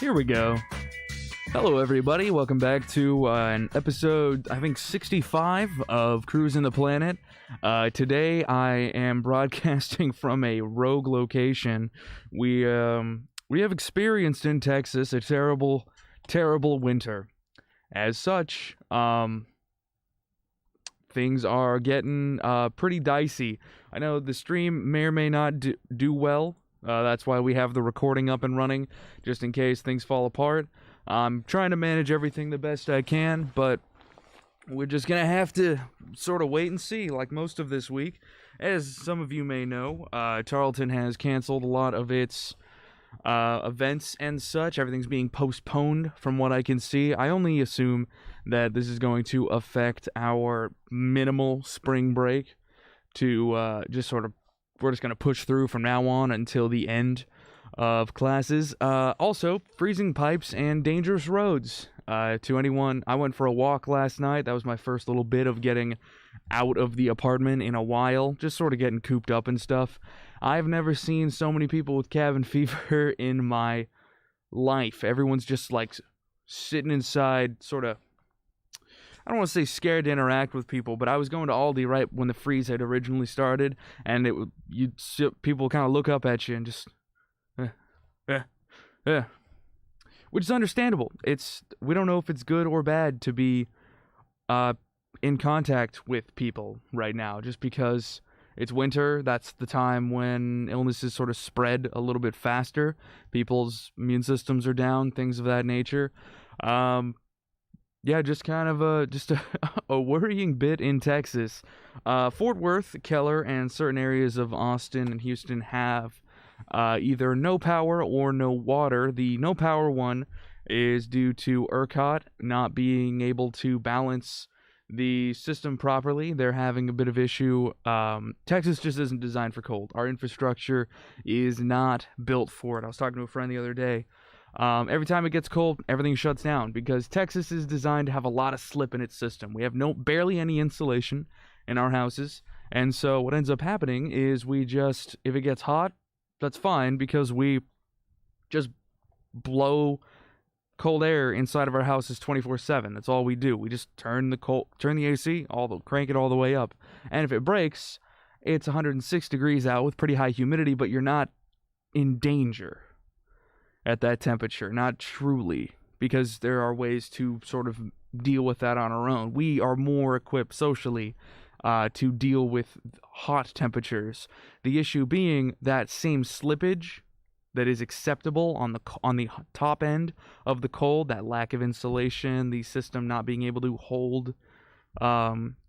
Here we go. Hello, everybody. Welcome back to an episode, I think, 65 of Cruisin the Planet. Today, I am broadcasting from a rogue location. We have experienced in Texas a terrible, terrible winter. As such, things are getting pretty dicey. I know the stream may or may not do well. That's why we have the recording up and running, just in case things fall apart. I'm trying to manage everything the best I can, but we're just going to have to sort of wait and see, like most of this week. As some of you may know, Tarkenton has canceled a lot of its events and such. Everything's being postponed from what I can see. I only assume that this is going to affect our minimal spring break to we're just going to push through from now on until the end of classes. Also, freezing pipes and dangerous roads. To anyone, I went for a walk last night. That was my first little bit of getting out of the apartment in a while, just sort of getting cooped up and stuff. I've never seen so many people with cabin fever in my life. Everyone's just like sitting inside, sort of, I don't want to say scared to interact with people, but I was going to Aldi right when the freeze had originally started, and people kind of look up at you and just, which is understandable. We don't know if it's good or bad to be in contact with people right now, just because it's winter. That's the time when illnesses sort of spread a little bit faster. People's immune systems are down, things of that nature. Yeah, just kind of a worrying bit in Texas. Fort Worth, Keller, and certain areas of Austin and Houston have either no power or no water. The no power one is due to ERCOT not being able to balance the system properly. They're having a bit of issue. Texas just isn't designed for cold. Our infrastructure is not built for it. I was talking to a friend the other day. Every time it gets cold, everything shuts down because Texas is designed to have a lot of slip in its system. We have barely any insulation in our houses, and so what ends up happening is if it gets hot, that's fine because we just blow cold air inside of our houses 24/7. That's all we do. We just turn the AC, crank it all the way up, and if it breaks, it's 106 degrees out with pretty high humidity, but you're not in danger at that temperature, not truly, because there are ways to sort of deal with that on our own. We are more equipped socially to deal with hot temperatures. The issue being that same slippage that is acceptable on the top end of the cold, that lack of insulation, the system not being able to hold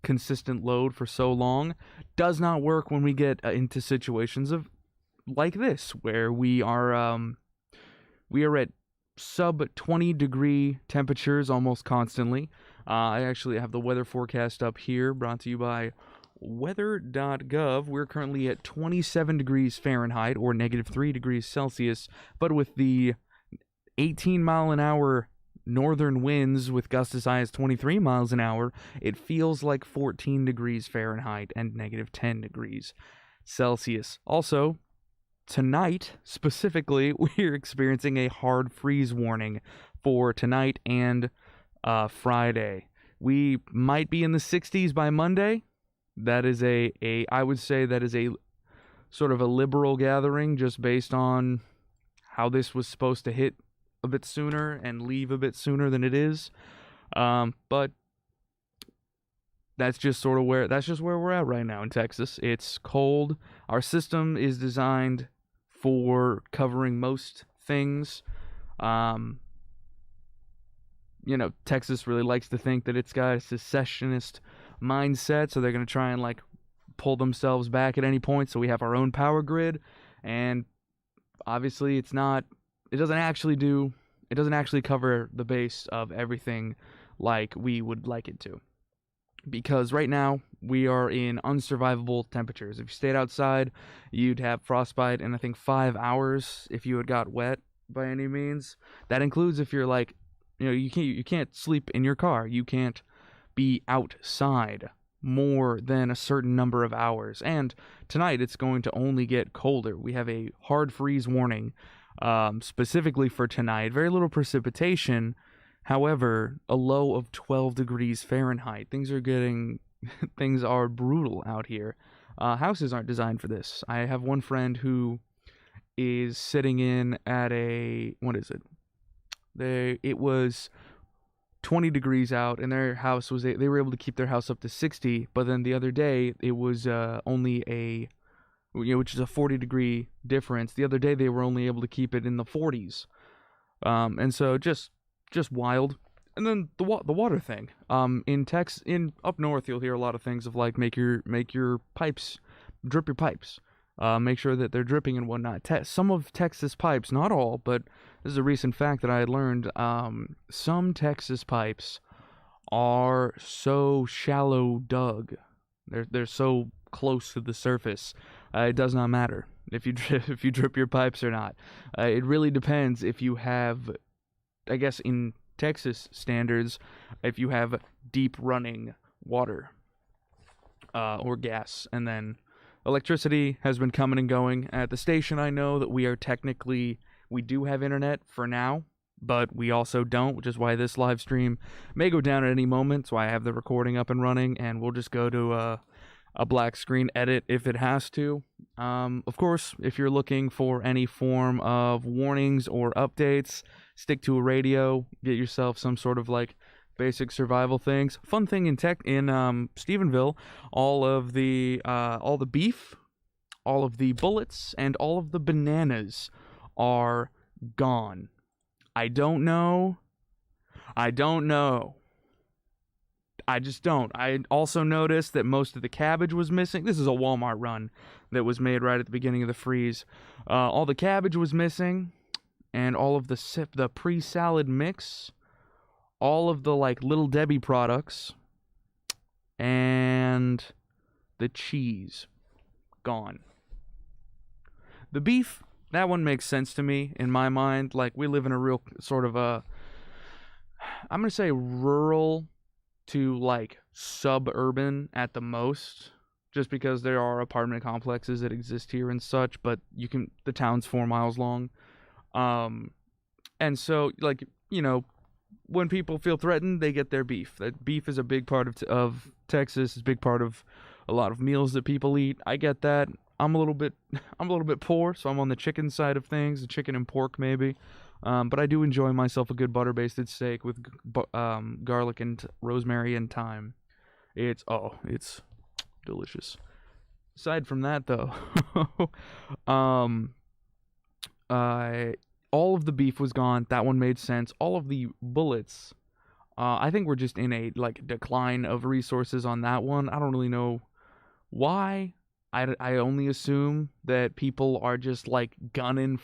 consistent load for so long, does not work when we get into situations like this, where we are at sub 20 degree temperatures almost constantly. I actually have the weather forecast up here, brought to you by weather.gov. We're currently at 27 degrees Fahrenheit or -3 degrees Celsius, but with the 18 mile an hour northern winds with gusts as high as 23 miles an hour, it feels like 14 degrees Fahrenheit and -10 degrees Celsius. Also, tonight, specifically, we're experiencing a hard freeze warning for tonight and Friday. We might be in the 60s by Monday. That is I would say that is a sort of a liberal gathering, just based on how this was supposed to hit a bit sooner and leave a bit sooner than it is. But that's just where we're at right now in Texas. It's cold. Our system is designed for covering most things. Texas really likes to think that it's got a secessionist mindset, so they're going to try and pull themselves back at any point, so we have our own power grid. And obviously it doesn't actually cover the base of everything like we would like it to, because right now we are in unsurvivable temperatures. If you stayed outside, you'd have frostbite in I think 5 hours if you had got wet by any means. That includes if you're you can't sleep in your car. You can't be outside more than a certain number of hours. And tonight it's going to only get colder. We have a hard freeze warning specifically for tonight. Very little precipitation. However, a low of 12 degrees Fahrenheit. Things are brutal out here. Houses aren't designed for this. I have one friend who is sitting in at what is it? It was 20 degrees out, and they were able to keep their house up to 60, but then the other day it was only which is a 40-degree difference. The other day they were only able to keep it in the 40s. And so just wild. And then the water thing. In up north, you'll hear a lot of things of like make your pipes, drip your pipes. Make sure that they're dripping and whatnot. Some of Texas pipes, not all, but this is a recent fact that I had learned. Some Texas pipes are so shallow dug. They're so close to the surface. It does not matter if you drip your pipes or not. It really depends if you have, I guess in Texas standards, if you have deep running water or gas. And then electricity has been coming and going. At the station, I know that we do have internet for now, but we also don't, which is why this live stream may go down at any moment. So I have the recording up and running, and we'll just go to a black screen edit if it has to. Of course, if you're looking for any form of warnings or updates, stick to a radio, get yourself some sort of like basic survival things. Fun thing in Stephenville, all the beef, all of the bullets, and all of the bananas are gone. I don't know. I just don't. I also noticed that most of the cabbage was missing. This is a Walmart run that was made right at the beginning of the freeze. All the cabbage was missing, and all of the pre-salad mix, all of the like Little Debbie products, and the cheese gone. The beef, that one makes sense to me in my mind. Like, we live in a real sort of I'm gonna say rural to like suburban at the most, just because there are apartment complexes that exist here and such, but the town's 4 miles long. And so, like, when people feel threatened, they get their beef. That beef is a big part of Texas. It's a big part of a lot of meals that people eat. I get that. I'm a little bit poor, so I'm on the chicken side of things, the chicken and pork maybe. But I do enjoy myself a good butter-basted steak with garlic and rosemary and thyme. It's delicious. Aside from that, though, all of the beef was gone. That one made sense. All of the bullets, I think we're just in a like decline of resources on that one. I don't really know why. I only assume that people are just like gunning.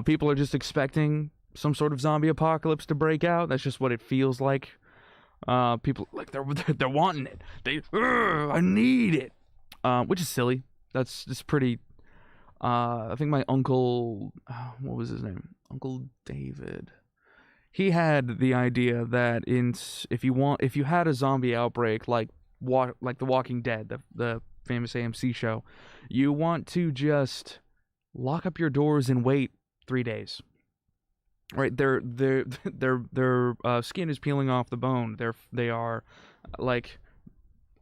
People are just expecting some sort of zombie apocalypse to break out. That's just what it feels like. People like they're wanting it. I need it. Which is silly. That's just pretty. I think my uncle, what was his name? Uncle David. He had the idea that if you had a zombie outbreak like The Walking Dead, the famous AMC show, you want to just lock up your doors and wait 3 days. Right, their skin is peeling off the bone. They are like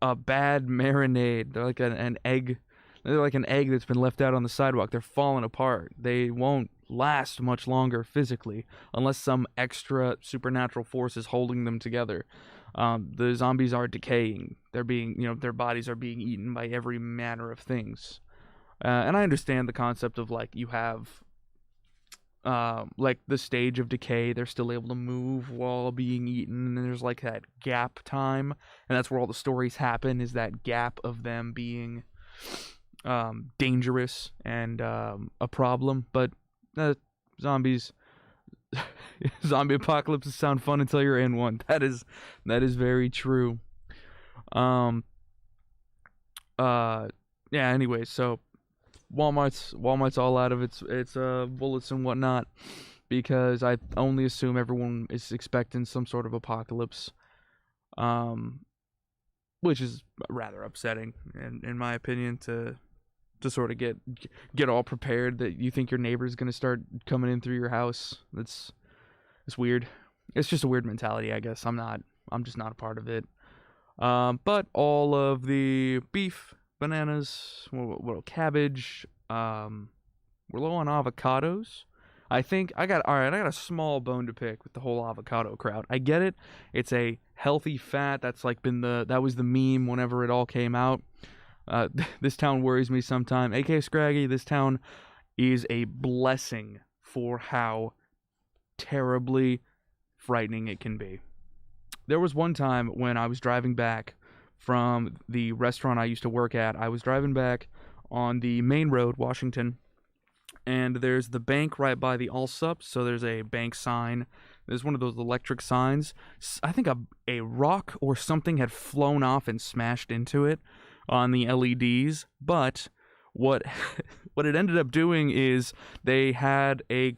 a bad marinade. They're like an egg. They're like an egg that's been left out on the sidewalk. They're falling apart. They won't last much longer physically unless some extra supernatural force is holding them together. The zombies are decaying. They're their bodies are being eaten by every manner of things. And I understand the concept of like you have like the stage of decay. They're still able to move while being eaten, and there's like that gap time, and that's where all the stories happen, is that gap of them being dangerous and a problem. But zombies zombie apocalypses sound fun until you're in one. That is very true. Yeah, anyway, so Walmart's all out of its bullets and whatnot, because I only assume everyone is expecting some sort of apocalypse, which is rather upsetting in my opinion to to sort of get all prepared that you think your neighbor's gonna start coming in through your house. It's weird. It's just a weird mentality, I guess. I'm just not a part of it. But all of the beef, bananas, cabbage, we're low on avocados. I think I got a small bone to pick with the whole avocado crowd. I get it. It's a healthy fat. That's like that was the meme whenever it all came out. This town worries me sometime. AK Scraggy, this town is a blessing for how terribly frightening it can be. There was one time when I was driving back from the restaurant I used to work at. I was driving back on the main road, Washington, and there's the bank right by the Allsup, so there's a bank sign. There's one of those electric signs. I think a rock or something had flown off and smashed into it on the LEDs, but what it ended up doing is they had a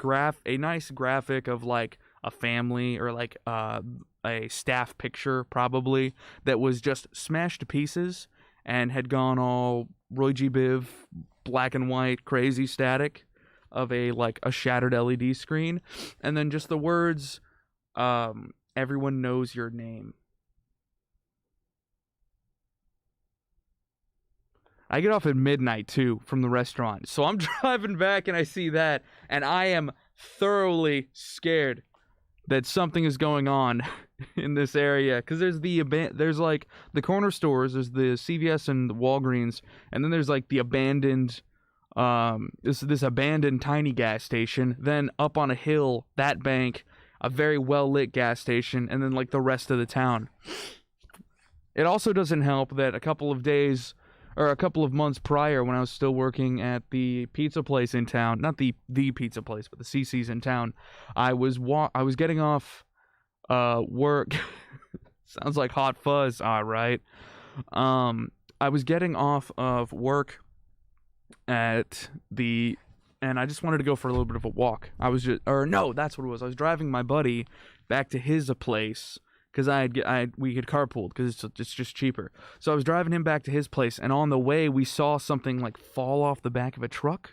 nice graphic of like a family or like a staff picture probably that was just smashed to pieces and had gone all Roy G. Biv, black and white, crazy static of a shattered LED screen, and then just the words, everyone knows your name. I get off at midnight too from the restaurant, so I'm driving back and I see that, and I am thoroughly scared that something is going on in this area, because there's like the corner stores, there's the CVS and the Walgreens, and then there's like the abandoned this abandoned tiny gas station, then up on a hill, that bank, a very well lit gas station, and then like the rest of the town. It also doesn't help that a couple of months prior, when I was still working at the pizza place in town, not the pizza place, but the CC's in town, I was getting off work. Sounds like Hot Fuzz, all right. I was getting off of work and I just wanted to go for a little bit of a walk. That's what it was. I was driving my buddy back to his place, because we had carpooled because it's just cheaper. So I was driving him back to his place, and on the way we saw something like fall off the back of a truck,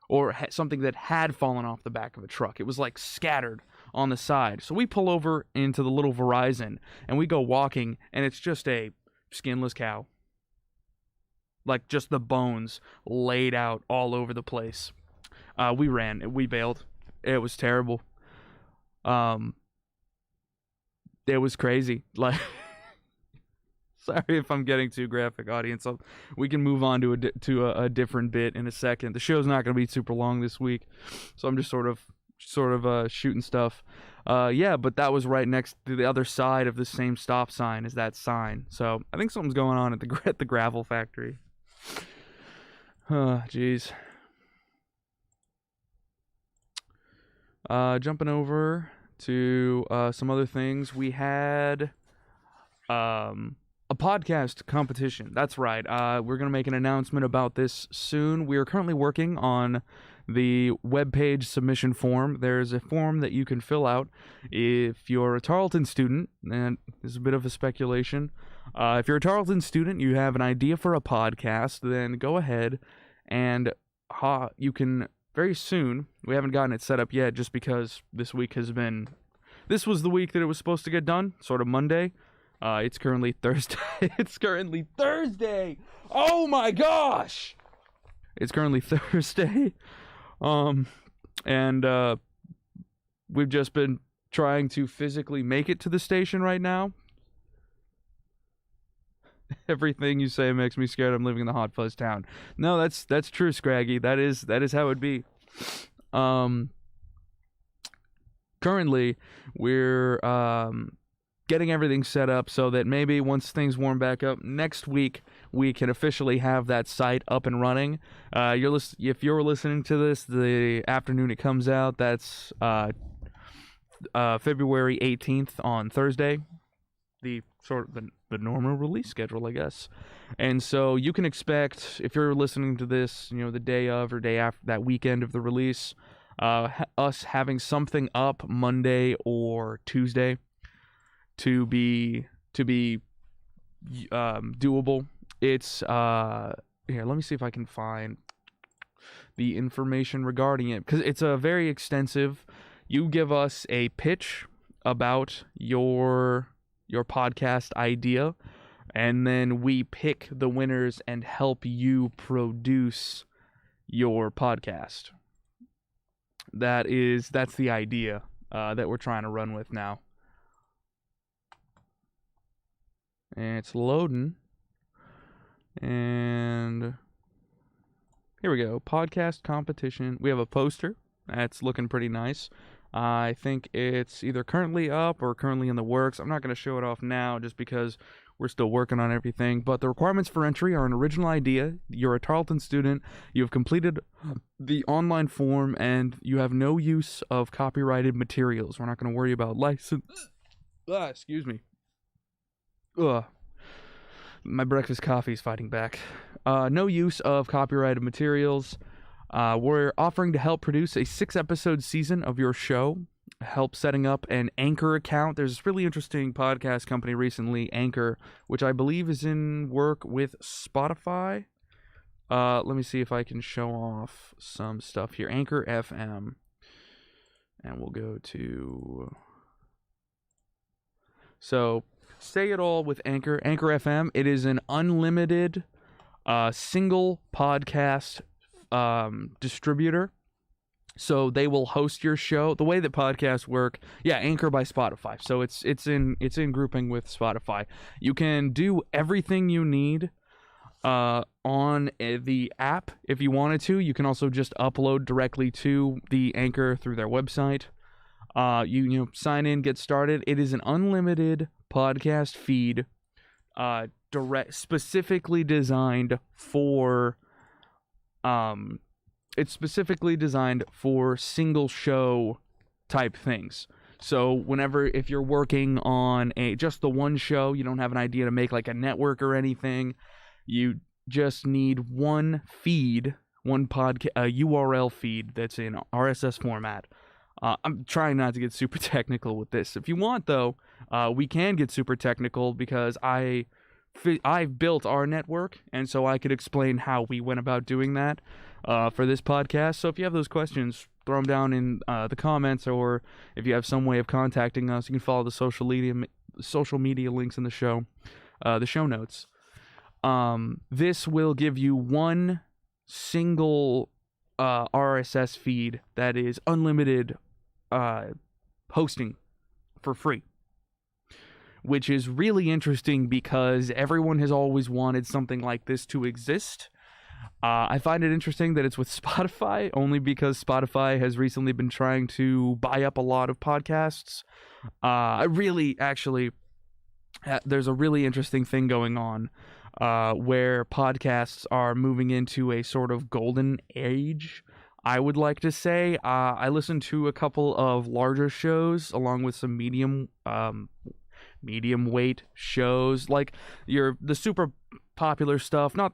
or something that had fallen off the back of a truck. It was like scattered on the side. So we pull over into the little Verizon and we go walking, and it's just a skinless cow. Like just the bones laid out all over the place. We ran. We bailed. It was terrible. It was crazy. Like, sorry if I'm getting too graphic, audience. We can move on to a different bit in a second. The show's not going to be super long this week, so I'm just sort of shooting stuff. Yeah, but that was right next to the other side of the same stop sign as that sign. So I think something's going on at the gravel factory. Jeez. Jumping over to some other things. We had a podcast competition. That's right. We're going to make an announcement about this soon. We are currently working on the webpage submission form. There's a form that you can fill out if you're a Tarleton student, and this is a bit of a speculation. If you're a Tarleton student, you have an idea for a podcast, then go ahead and you can very soon. We haven't gotten it set up yet just because this was the week that it was supposed to get done, sort of Monday. It's currently Thursday. Oh my gosh! It's currently Thursday. And we've just been trying to physically make it to the station right now. Everything you say makes me scared I'm living in the Hot Fuzz town. No, that's true, Scraggy. That is how it be. Currently, we're getting everything set up so that maybe once things warm back up next week, we can officially have that site up and running. If you're listening to this the afternoon it comes out, that's February 18th on Thursday. The normal release schedule, I guess. And so you can expect, if you're listening to this, the day of or day after that weekend of the release, us having something up Monday or Tuesday to be doable. It's here, let me see if I can find the information regarding it, because it's a very extensive. You give us a pitch about your podcast idea, and then we pick the winners and help you produce your podcast. That's the idea that we're trying to run with now. And it's loading. And here we go. Podcast competition. We have a poster. That's looking pretty nice. I think it's either currently up or currently in the works. I'm not going to show it off now just because we're still working on everything. But the requirements for entry are an original idea. You're a Tarkenton student. You have completed the online form, and you have no use of copyrighted materials. We're not going to worry about license. Excuse me. My breakfast coffee is fighting back. No use of copyrighted materials. We're offering to help produce a 6-episode season of your show. Help setting up an Anchor account. There's this really interesting podcast company recently, Anchor, which I believe is in work with Spotify. Let me see if I can show off some stuff here. Anchor FM. And we'll go to... So, say it all with Anchor. Anchor FM. It is an unlimited single podcast distributor. So they will host your show. The way that podcasts work, Anchor by Spotify. So it's in grouping with Spotify. You can do everything you need on the app if you wanted to. You can also just upload directly to the Anchor through their website. You sign in, get started. It is an unlimited podcast feed, specifically designed for It's specifically designed for single show type things. So if you're working on just the one show, you don't have an idea to make like a network or anything, you just need one feed, one URL feed that's in RSS format. I'm trying not to get super technical with this. If you want, though, we can get super technical because I've built our network, and so I could explain how we went about doing that for this podcast. So if you have those questions, throw them down in the comments, or if you have some way of contacting us, you can follow the social media links in the show notes. This will give you one single RSS feed that is unlimited hosting for free, which is really interesting because everyone has always wanted something like this to exist. I find it interesting that it's with Spotify, only because Spotify has recently been trying to buy up a lot of podcasts. There's a really interesting thing going on where podcasts are moving into a sort of golden age, I would like to say. I listen to a couple of larger shows along with some medium weight shows, like the super popular stuff, not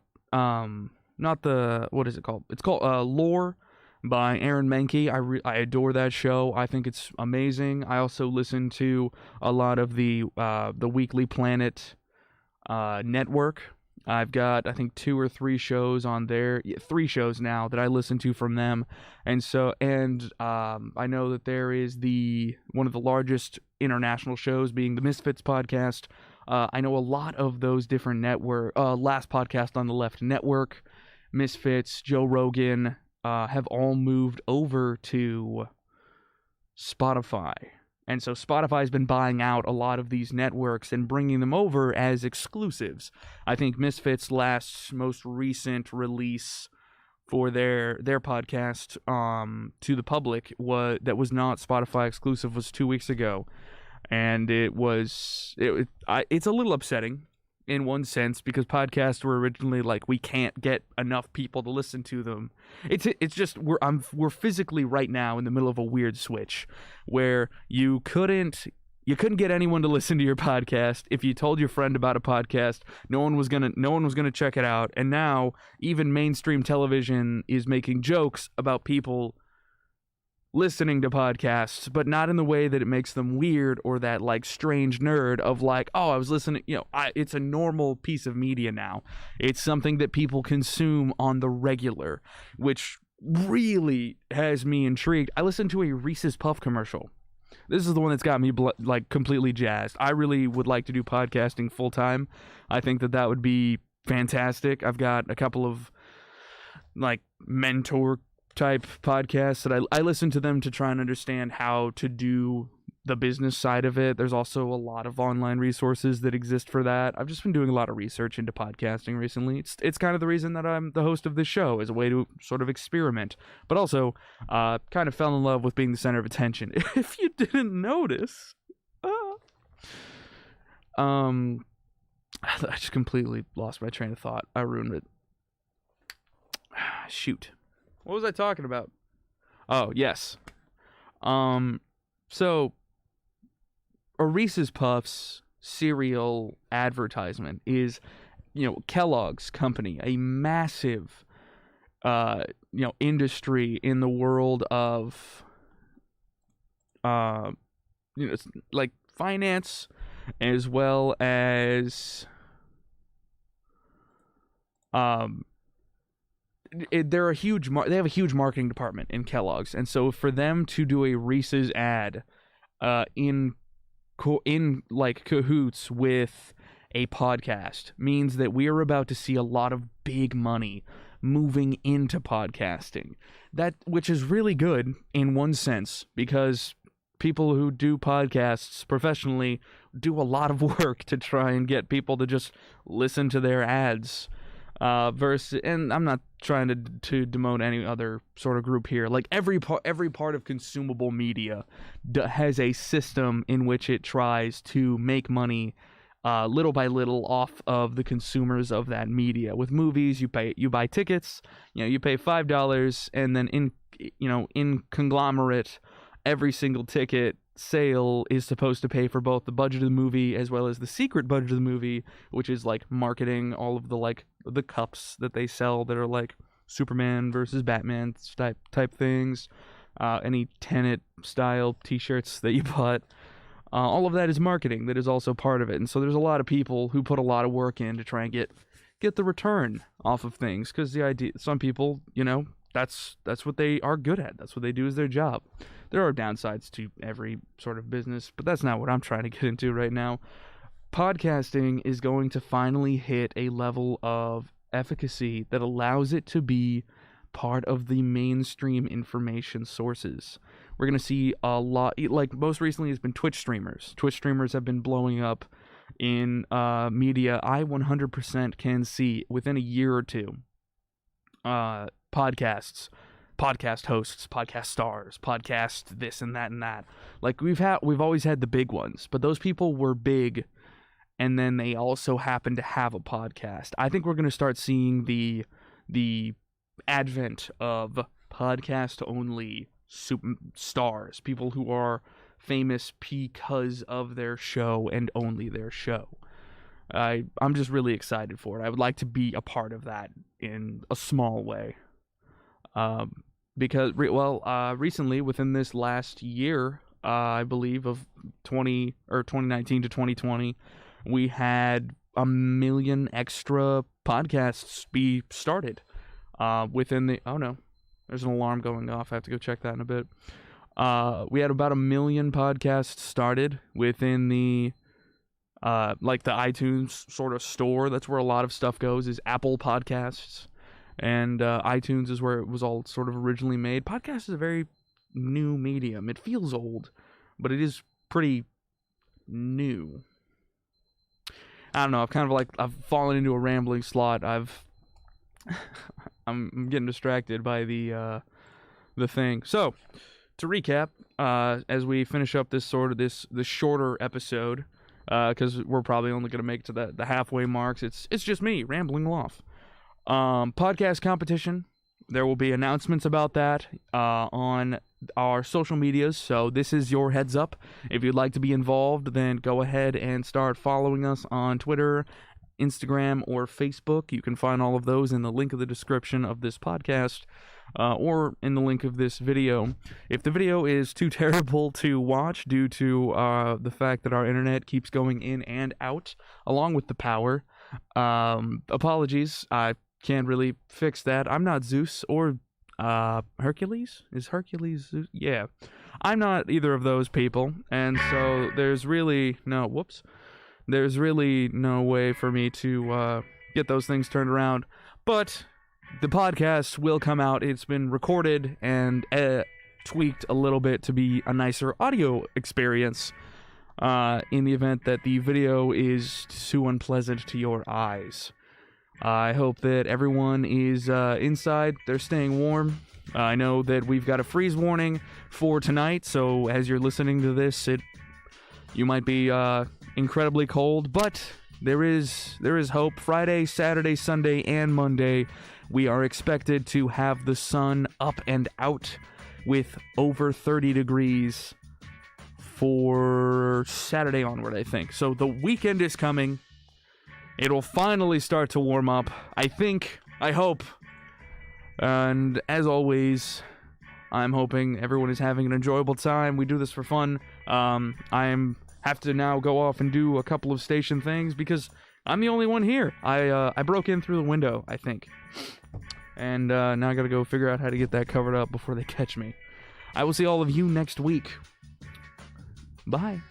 the, what is it called? It's called Lore by Aaron Mahnke. I adore that show. I think it's amazing. I also listen to a lot of the Weekly Planet network. I've got, I think, 2 or 3 shows on there, 3 shows now that I listen to from them, and I know that there is one of the largest international shows being the Misfits podcast. I know a lot of those different network, Last Podcast on the Left network, Misfits, Joe Rogan, have all moved over to Spotify. And so Spotify's been buying out a lot of these networks and bringing them over as exclusives. I think Misfits' most recent release for their podcast to the public that was not Spotify exclusive was 2 weeks ago. And it's a little upsetting in one sense, because podcasts were originally like, we can't get enough people to listen to them. It's just we're physically right now in the middle of a weird switch where you couldn't get anyone to listen to your podcast. If you told your friend about a podcast, no one was gonna check it out. And now even mainstream television is making jokes about people listening to podcasts, but not in the way that it makes them weird or that like strange nerd of like, oh, I was listening, it's a normal piece of media now. It's something that people consume on the regular, which really has me intrigued. I listened to a Reese's Puff commercial. This is the one that's got me like completely jazzed. I really would like to do podcasting full time. I think that would be fantastic. I've got a couple of like mentor type podcasts that I listen to them to try and understand how to do the business side of it. There's also a lot of online resources that exist for that. I've just been doing a lot of research into podcasting recently. It's kind of the reason that I'm the host of this show, as a way to sort of experiment, but also kind of fell in love with being the center of attention. If you didn't notice, I just completely lost my train of thought. I ruined it. Shoot. What was I talking about? Oh, yes. So a Reese's Puffs cereal advertisement is, Kellogg's company, a massive, industry in the world of, it's like finance, as well as, they have a huge marketing department in Kellogg's, and so for them to do a Reese's ad, in like cahoots with a podcast, means that we are about to see a lot of big money moving into podcasting. Which is really good in one sense, because people who do podcasts professionally do a lot of work to try and get people to just listen to their ads. And I'm not trying to demote any other sort of group here. Like every part of consumable media has a system in which it tries to make money, little by little, off of the consumers of that media. With movies, you buy tickets, you pay $5, and then in conglomerate, every single ticket sale is supposed to pay for both the budget of the movie as well as the secret budget of the movie, which is like marketing all of the like the cups that they sell that are like Superman versus Batman type things, any Tenet style t-shirts that you bought. All of that is marketing that is also part of it. And so there's a lot of people who put a lot of work in to try and get the return off of things, because the idea, some people, that's what they are good at. That's what they do as their job. There are downsides to every sort of business, but that's not what I'm trying to get into right now. Podcasting is going to finally hit a level of efficacy that allows it to be part of the mainstream information sources. We're going to see a lot, like most recently has been Twitch streamers. Twitch streamers have been blowing up in media. I 100% can see within a year or two, podcasts, podcast hosts, podcast stars, podcast this and that and that. Like we've always had the big ones, but those people were big, and then they also happen to have a podcast. I think we're going to start seeing the advent of podcast only stars, people who are famous because of their show and only their show. I'm just really excited for it. I would like to be a part of that in a small way. Because recently, within this last year, I believe of 2019 to 2020, we had 1 million extra podcasts be started. Within the there's an alarm going off. I have to go check that in a bit. We had about 1 million podcasts started within the like the iTunes sort of store. That's where a lot of stuff goes, is Apple Podcasts. And iTunes is where it was all sort of originally made. Podcast is a very new medium. It feels old, but it is pretty new. I don't know. I've fallen into a rambling slot. I'm getting distracted by the thing. So, to recap, as we finish up this shorter episode, because we're probably only going to make it to the halfway marks. It's just me rambling off. Podcast competition. There will be announcements about that on our social medias, so this is your heads up. If you'd like to be involved, then go ahead and start following us on Twitter Instagram, or Facebook. You can find all of those in the link of the description of this podcast, or in the link of this video. If the video is too terrible to watch due to the fact that our internet keeps going in and out, along with the power, apologies. I can't really fix that. I'm not Zeus or Hercules? Is Hercules Zeus? Yeah. I'm not either of those people, and so there's really no way for me to get those things turned around. But the podcast will come out. It's been recorded and tweaked a little bit to be a nicer audio experience in the event that the video is too unpleasant to your eyes. I hope that everyone is inside. They're staying warm. I know that we've got a freeze warning for tonight, so as you're listening to this, you might be incredibly cold, but there is hope. Friday, Saturday, Sunday, and Monday, we are expected to have the sun up and out with over 30 degrees for Saturday onward, I think. So the weekend is coming. It'll finally start to warm up, I think, I hope. And as always, I'm hoping everyone is having an enjoyable time. We do this for fun. I have to now go off and do a couple of station things because I'm the only one here. I broke in through the window, I think. And now I gotta go figure out how to get that covered up before they catch me. I will see all of you next week. Bye.